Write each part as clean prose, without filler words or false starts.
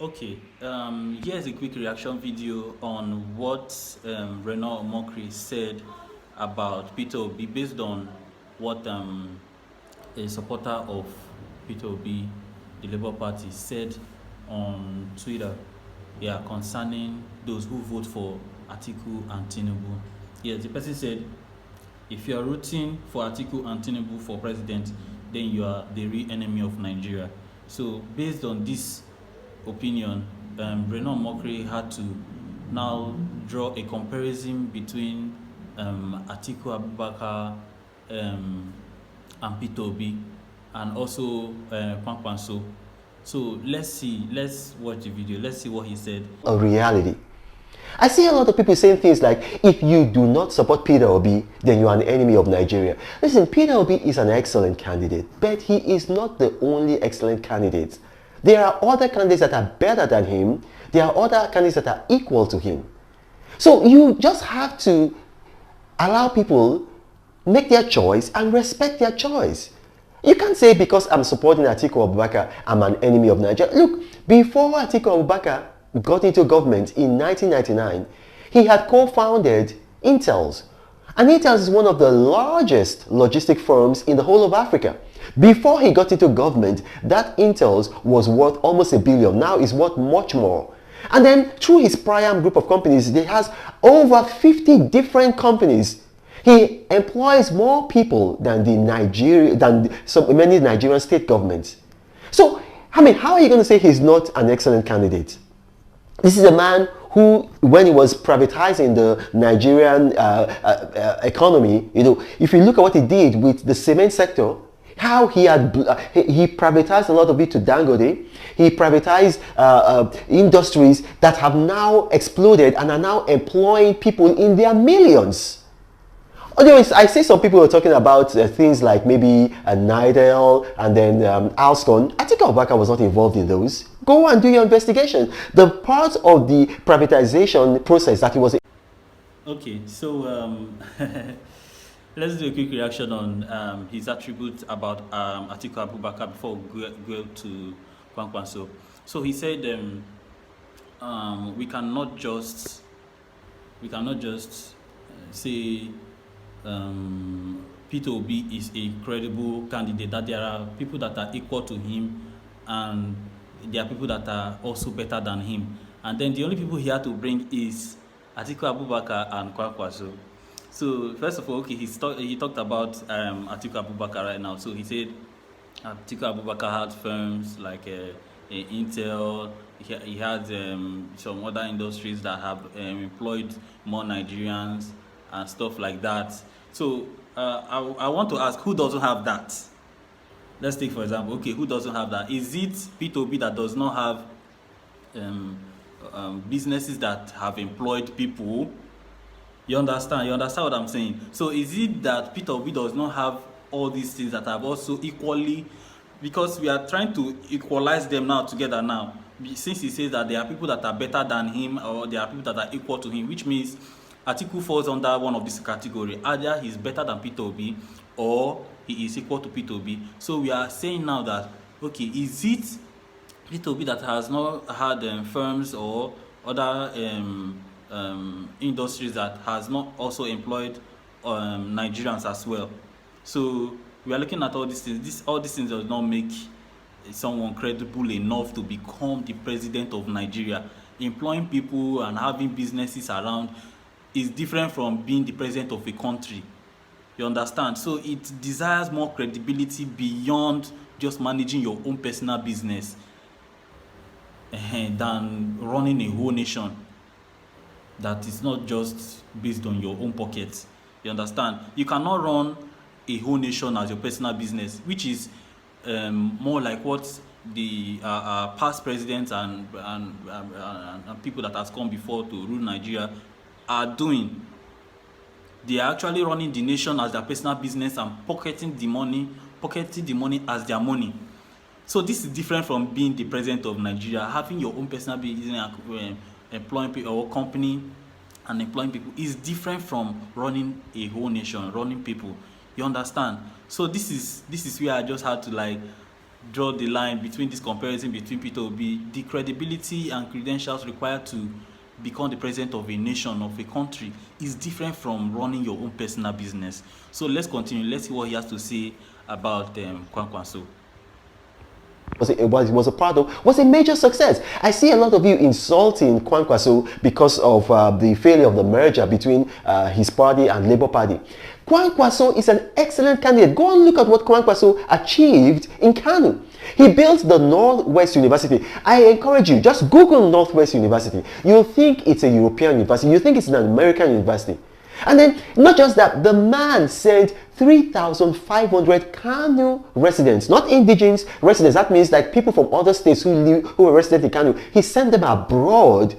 Okay, here's a quick reaction video on what Reno Omokri said about Peter Obi based on what a supporter of Peter Obi, the Labour Party, said on Twitter, yeah, concerning those who vote for Atiku and Tinubu. Yes, the person said, if you are rooting for Atiku and Tinubu for president, then you are the real enemy of Nigeria. So, based on this opinion, Reno Omokri had to now draw a comparison between Atiku Abubakar and Peter Obi, and also Kwankwaso. So let's watch the video. Let's see what he said. A reality. I see a lot of people saying things like, if you do not support Peter Obi, then you are an enemy of Nigeria. Listen, Peter Obi is an excellent candidate, but he is not the only excellent candidate. There are other candidates that are better than him. There are other candidates that are equal to him. So you just have to allow people make their choice and respect their choice. You can't say because I'm supporting Atiku Abubakar, I'm an enemy of Nigeria. Look, before Atiku Abubakar got into government in 1999, he had co-founded Intels. And Intels is one of the largest logistic firms in the whole of Africa. Before he got into government, that Intels was worth almost $1 billion. Now it's worth much more. And then through his prior group of companies, he has over 50 different companies. He employs more people than many Nigerian state governments. So, I mean, how are you going to say he's not an excellent candidate? This is a man who, when he was privatizing the Nigerian economy, if you look at what he did with the cement sector, how he privatized a lot of it to Dangote. He privatized industries that have now exploded and are now employing people in their millions. Anyways, I see some people are talking about things like maybe Nidal and then Alscon. I think Abubakar was not involved in those. Go and do your investigation. The part of the privatization process that he was... Okay, so let's do a quick reaction on his attributes about Atiku Abubakar before we go to Kwankwaso. So he said we cannot just say Peter Obi is a credible candidate, that there are people that are equal to him and there are people that are also better than him. And then the only people he had to bring is Atiku Abubakar and Kwankwaso. So first of all, okay, he talked about Atiku Abubakar right now. So he said Atiku Abubakar had firms like Intel. He had some other industries that have employed more Nigerians and stuff like that. So I want to ask, who doesn't have that? Let's take, for example, okay, who doesn't have that? Is it Peter Obi that does not have businesses that have employed people? You understand what I'm saying? So is it that Peter Obi does not have all these things that have also equally, because we are trying to equalize them now together now, since he says that there are people that are better than him or there are people that are equal to him, which means Atiku falls under one of this category. Either he's better than Peter Obi or he is equal to Peter Obi. So we are saying now that, okay, is it Peter Obi that has not had firms or other industries that has not also employed Nigerians as well? So we are looking at all these things. All these things does not make someone credible enough to become the president of Nigeria. Employing people and having businesses around is different from being the president of a country. You understand? So it desires more credibility beyond just managing your own personal business than running a whole nation that is not just based on your own pockets. You understand? You cannot run a whole nation as your personal business, which is more like what the past presidents and people that has come before to rule Nigeria are doing. They are actually running the nation as their personal business and pocketing the money as their money. So this is different from being the president of Nigeria. Having your own personal business, employing people or company and employing people is different from running a whole nation, running people. You understand? So this is where I just had to draw the line between this comparison between Peter Obi. The credibility and credentials required to become the president of a nation, of a country, is different from running your own personal business. So let's continue. Let's see what he has to say about Kwankwaso. Was a part of, was a major success. I see a lot of you insulting Kwankwaso because of the failure of the merger between his party and Labour Party. Kwankwaso is an excellent candidate. Go and look at what Kwankwaso achieved in Kano. He built the Northwest University. I encourage you, just Google Northwest University. You'll think it's a European university. You think it's an American university. And then, not just that, the man sent 3,500 Kano residents, not indigenous residents. That means like people from other states who were resident in Kano. He sent them abroad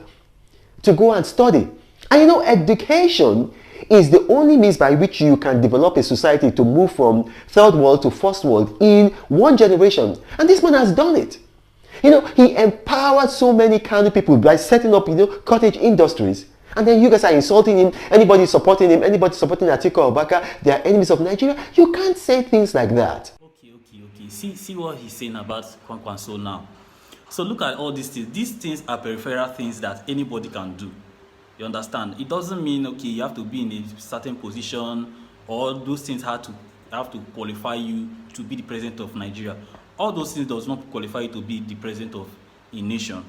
to go and study. And you know, education is the only means by which you can develop a society to move from third world to first world in one generation. And this man has done it. You know, he empowered so many Kano people by setting up, you know, cottage industries. And then you guys are insulting him. Anybody supporting him, anybody supporting Atiku or Baka, they are enemies of Nigeria. You can't say things like that. Okay. See what he's saying about Kwankwaso now. So look at all these things. These things are peripheral things that anybody can do. You understand? It doesn't mean, okay, you have to be in a certain position, or those things have to qualify you to be the president of Nigeria. All those things does not qualify you to be the president of a nation.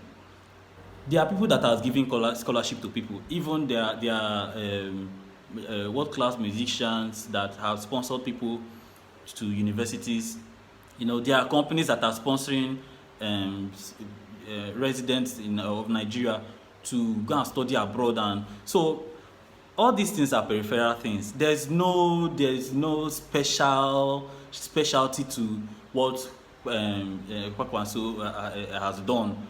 There are people that are giving scholarship to people. Even there are world-class musicians that have sponsored people to universities. You know, there are companies that are sponsoring residents of Nigeria to go and study abroad, and so all these things are peripheral things. There's no specialty to what Kwankwaso has done.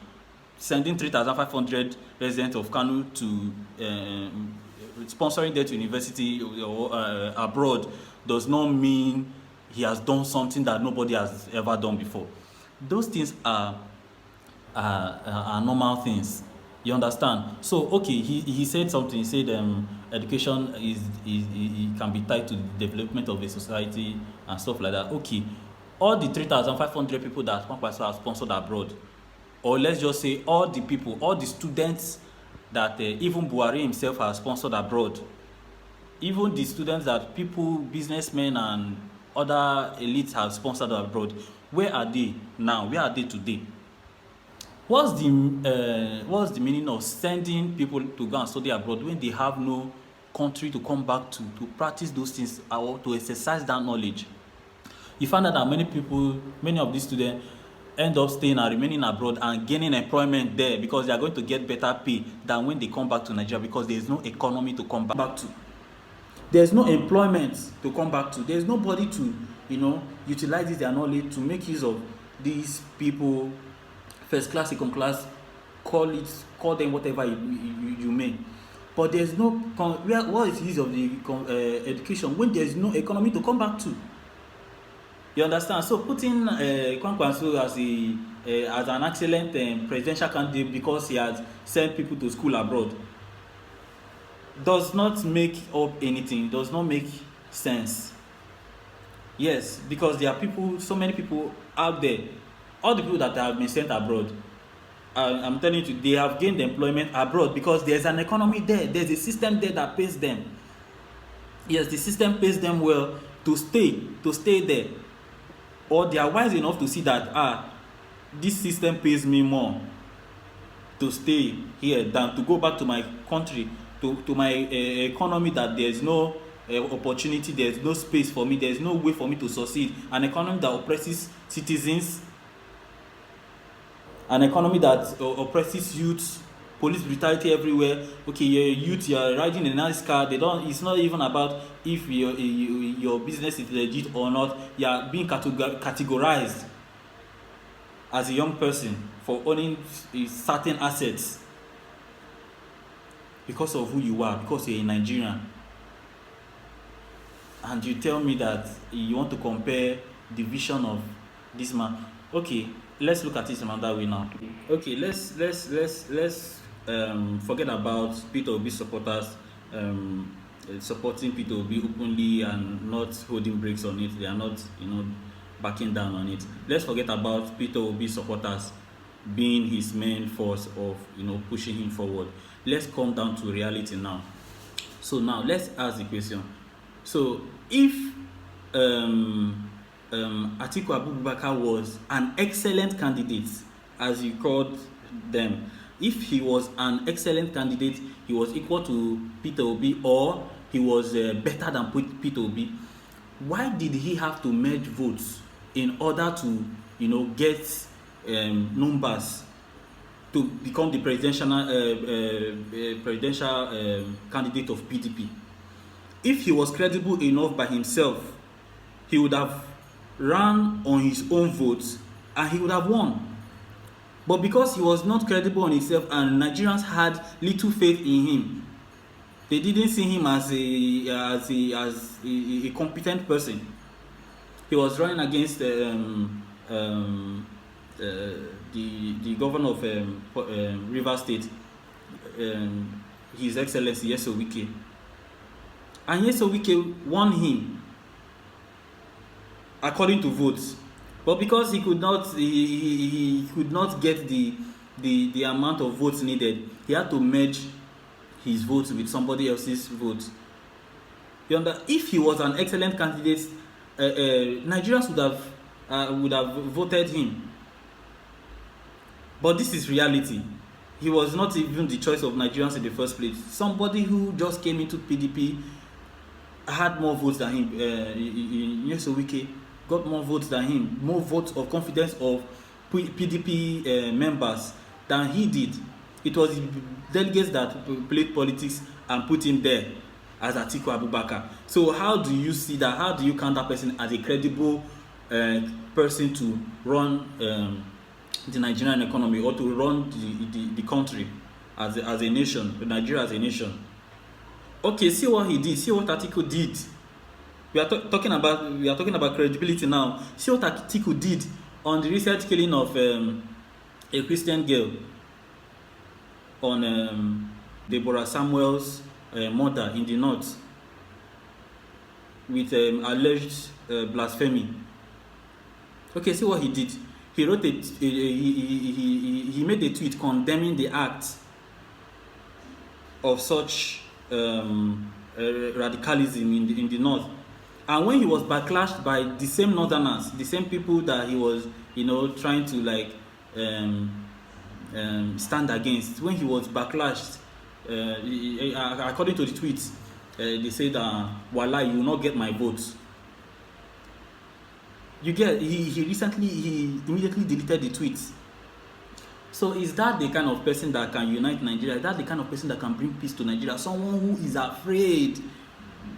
Sending 3,500 residents of Kano to sponsoring them to university or abroad does not mean he has done something that nobody has ever done before. Those things are normal things. You understand? So okay, he said something. He said education can be tied to the development of a society and stuff like that. Okay, all the 3,500 people that Kwankwaso has sponsored abroad, or let's just say all the people, all the students that even Buhari himself has sponsored abroad, even the students that people, businessmen and other elites have sponsored abroad, where are they now? Where are they today? What's the meaning of sending people to go and study abroad when they have no country to come back to practice those things or to exercise that knowledge? You find out that many of these students end up staying and remaining abroad and gaining employment there because they are going to get better pay than when they come back to Nigeria, because there is no economy to come back to. There's no employment to come back to. There's nobody to, you know, utilize their knowledge to make use of these people, first class, second class, call them whatever you may. But there's no, what is the use of the education when there's no economy to come back to? You understand? So putting Kwankwaso as an excellent presidential candidate because he has sent people to school abroad does not make up anything. Does not make sense. Yes, because there are people, so many people out there. All the people that have been sent abroad, I'm telling you, they have gained employment abroad because there's an economy there. There's a system there that pays them. Yes, the system pays them well to stay there. Or they are wise enough to see that this system pays me more to stay here than to go back to my country, to my economy, that there's no opportunity, there's no space for me, there's no way for me to succeed. An economy that oppresses citizens, an economy that oppresses youth, police brutality everywhere. Okay, youth, you're riding a nice car. It's not even about if your business is legit or not. You're being categorized as a young person for owning certain assets because of who you are, because you're a Nigerian. And you tell me that you want to compare the vision of this man. Okay, let's look at it another way now. Okay, let's forget about Peter Obi supporters supporting Peter Obi openly and not holding brakes on it. They are not, backing down on it. Let's forget about Peter Obi supporters being his main force of pushing him forward. Let's come down to reality now. So now let's ask the question. So if Atiku Abubakar was an excellent candidate, as you called them, if he was an excellent candidate, he was equal to Peter Obi, or he was better than Peter Obi, why did he have to merge votes in order to get numbers to become the presidential candidate of PDP? If he was credible enough by himself, he would have ran on his own votes and he would have won. But because he was not credible on himself and Nigerians had little faith in him, they didn't see him as a competent person. He was running against the governor of Rivers State, His Excellency Yeso Wike, and Yeso Wike won him according to votes. But because he could not get the amount of votes needed, he had to merge his votes with somebody else's votes. If he was an excellent candidate, Nigerians would have voted him. But this is reality. He was not even the choice of Nigerians in the first place. Somebody who just came into PDP had more votes than him. Yeso Wike got more votes than him, more votes of confidence of PDP members than he did. It was delegates that played politics and put him there as Atiku Abubakar. So how do you see that? How do you count that person as a credible person to run the Nigerian economy, or to run the country as a nation, Nigeria as a nation? Okay, see what he did. See what Atiku did. We are talking about credibility now. See what Atiku did on the recent killing of a Christian girl, on Deborah Samuel's murder in the north, with alleged blasphemy. Okay, see what he did. He wrote he made a tweet condemning the act of such radicalism in the north. And when he was backlashed by the same northerners, the same people that he was trying to stand against, when he was backlashed, according to the tweets, they said, "Wallah, you will not get my votes." He immediately deleted the tweets. So is that the kind of person that can unite Nigeria? Is that the kind of person that can bring peace to Nigeria? Someone who is afraid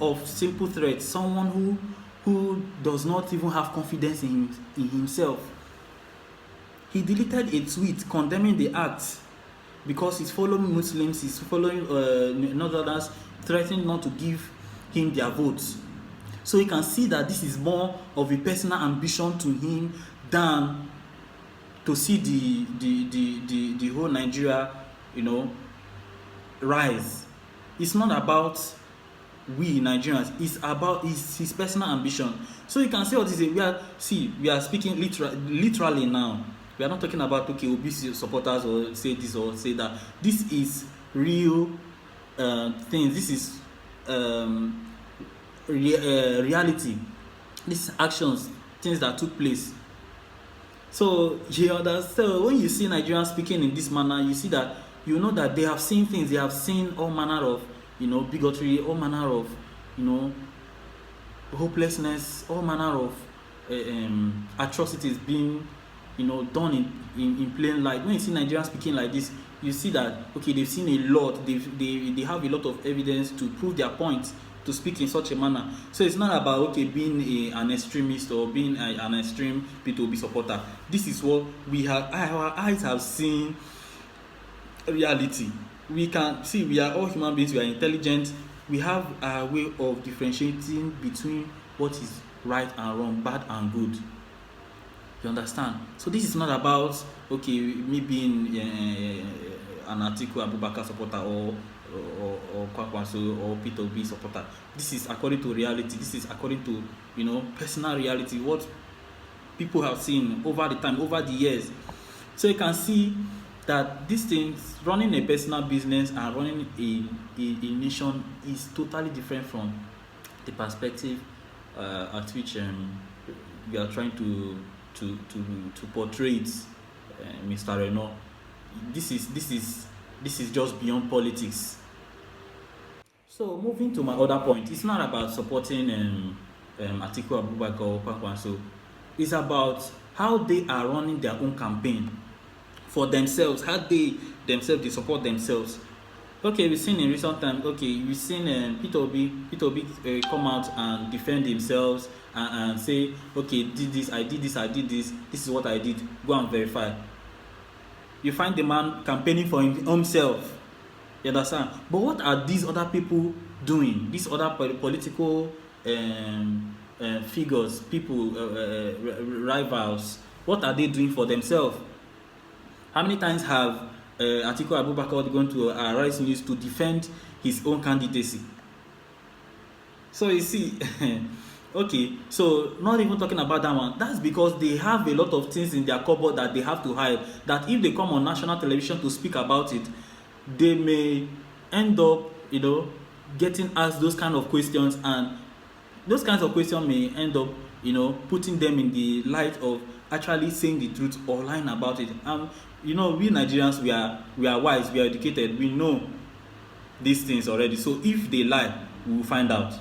of simple threats, someone who does not even have confidence in himself. He deleted a tweet condemning the act because he's following Muslims, he's following Northerners, threatening not to give him their votes. So you can see that this is more of a personal ambition to him than to see the whole Nigeria, rise. It's not about we Nigerians. It's about his personal ambition. So you can see what is it. We are speaking literally now. We are not talking about Obi supporters or say this or say that. This is real things. This is reality. These actions, things that took place. So you understand, when you see Nigerians speaking in this manner, you see that that they have seen things. They have seen all manner of bigotry, all manner of hopelessness, all manner of atrocities being done in plain light. When you see Nigerians speaking like this, you see that they've seen a lot. They have a lot of evidence to prove their point, to speak in such a manner. So it's not about being an extremist or being an extreme P2B supporter. This is what we have. Our eyes have seen reality. We can see we are all human beings. We are intelligent. We have a way of differentiating between what is right and wrong, bad and good. You understand? So this is not about me being an Atiku Abubakar supporter or Kwankwaso or P2B supporter. This is according to reality. This is according to personal reality. What people have seen over the time, over the years. So you can see that these things, running a personal business and running a nation, is totally different from the perspective at which we are trying to portray it, Mr. Reno. This is just beyond politics. So moving to my other point, it's not about supporting Atiku Abubakar or Kwankwaso. It's about how they are running their own campaign for themselves, how they support themselves. Okay, we've seen in recent times, okay, we've seen Peter Obi come out and defend themselves and say, okay, did this, I did this, this is what I did, go and verify. You find the man campaigning for himself. You understand? But what are these other people doing? These other political figures, people, rivals, what are they doing for themselves? How many times have Atiku Abubakar gone to Arise News to defend his own candidacy? So you see, okay, so not even talking about that one. That's because they have a lot of things in their cupboard that they have to hide. That if they come on national television to speak about it, they may end up, getting asked those kind of questions, and those kinds of questions may end up, putting them in the light of actually saying the truth or lying about it. We Nigerians, we are wise, we are educated, we know these things already. So if they lie, we will find out.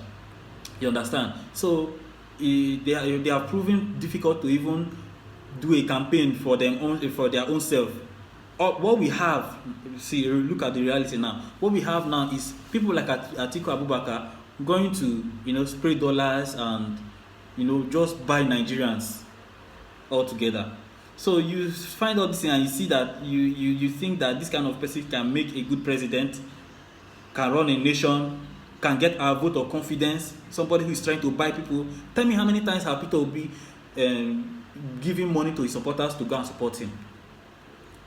You understand? So they are proving difficult to even do a campaign for their own self. What we have, see, look at the reality now. What we have now is people like Atiku Abubakar going to spray dollars and just buy Nigerians altogether. So you find out this thing and you see that you think that this kind of person can make a good president, can run a nation, can get our vote of confidence, somebody who is trying to buy people. Tell me how many times have Peter Obi giving money to his supporters to go and support him?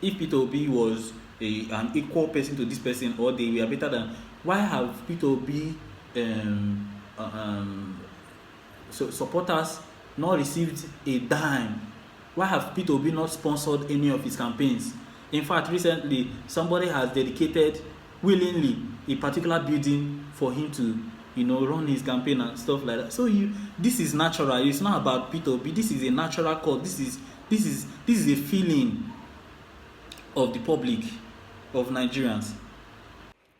If Peter Obi was an equal person to this person, or they were better than, why have Peter Obi supporters not received a dime? Why have Peter Obi not sponsored any of his campaigns? In fact, recently somebody has dedicated willingly a particular building for him to run his campaign and stuff like that. So this is natural. It's not about Peter Obi. This is a natural cause. This is a feeling of the public, of Nigerians.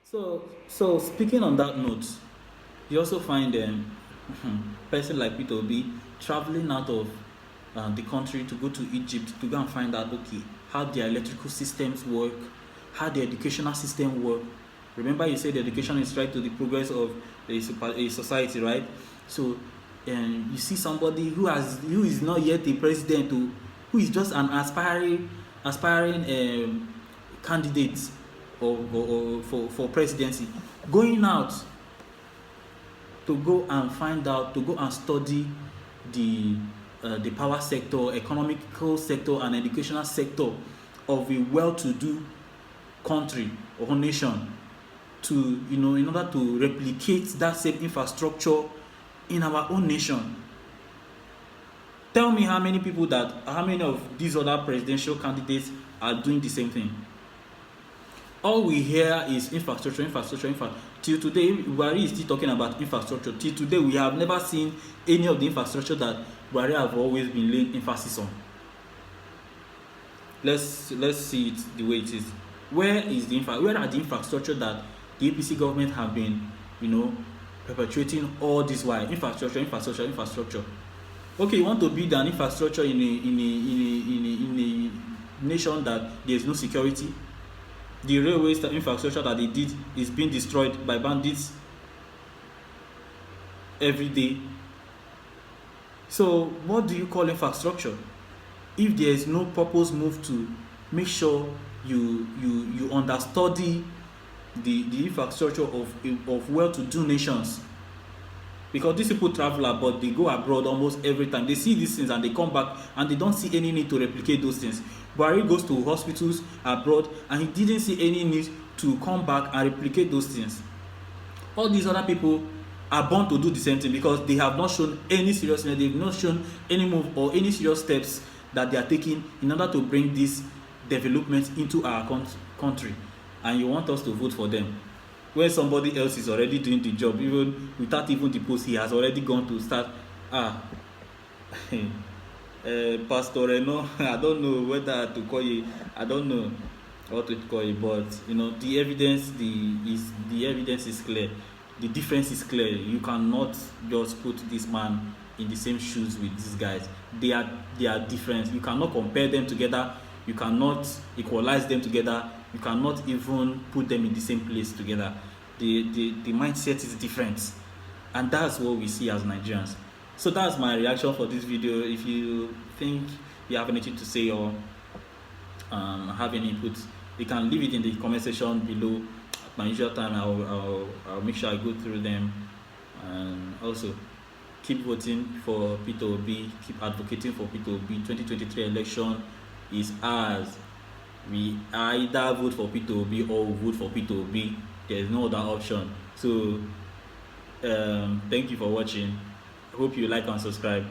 So speaking on that note, you also find person like Peter Obi traveling out of the country to go to Egypt to go and find out, okay, how their electrical systems work, how the educational system work. Remember, you said education is right to the progress of a society, right? So you see somebody who is not yet a president, who is just an aspiring candidate for presidency, going out to go and find out, to go and study the power sector, economical sector, and educational sector of a well-to-do country or nation, to in order to replicate that same infrastructure in our own nation. Tell me how many of these other presidential candidates are doing the same thing. All we hear is infrastructure. Till today, Buhari is still talking about infrastructure. Till today, we have never seen any of the infrastructure that Buhari have always been laying emphasis on. Let's see it the way it is. Where are the infrastructure that the APC government have been, perpetuating all this while? Infrastructure. Okay, you want to build an infrastructure in a nation that there is no security. The railway infrastructure that they did is being destroyed by bandits every day. So what do you call infrastructure if there is no purpose move to make sure you understudy the infrastructure of well-to-do nations? Because these people travel abroad, they go abroad almost every time. They see these things and they come back and they don't see any need to replicate those things. Buhari goes to hospitals abroad and he didn't see any need to come back and replicate those things. All these other people are born to do the same thing, because they have not shown any seriousness, they've not shown any move or any serious steps that they are taking in order to bring this development into our country. And you want us to vote for them when somebody else is already doing the job, even without even the post, he has already gone to start. Pastor Reno, I don't know whether to call you, I don't know what to call it, but you know, the evidence is clear. The difference is clear. You cannot just put this man in the same shoes with these guys. They are different. You cannot compare them together. You cannot equalize them together. You cannot even put them in the same place together. The mindset is different, and that's what we see as Nigerians. So that's my reaction for this video. If you think you have anything to say or have any input, you can leave it in the comment section below. At my usual time, I'll make sure I go through them. And also, keep voting for Peter Obi. Keep advocating for Peter Obi. 2023 election is ours. We either vote for Peter Obi or vote for Peter Obi. There is no other option. So, thank you for watching. I hope you like and subscribe.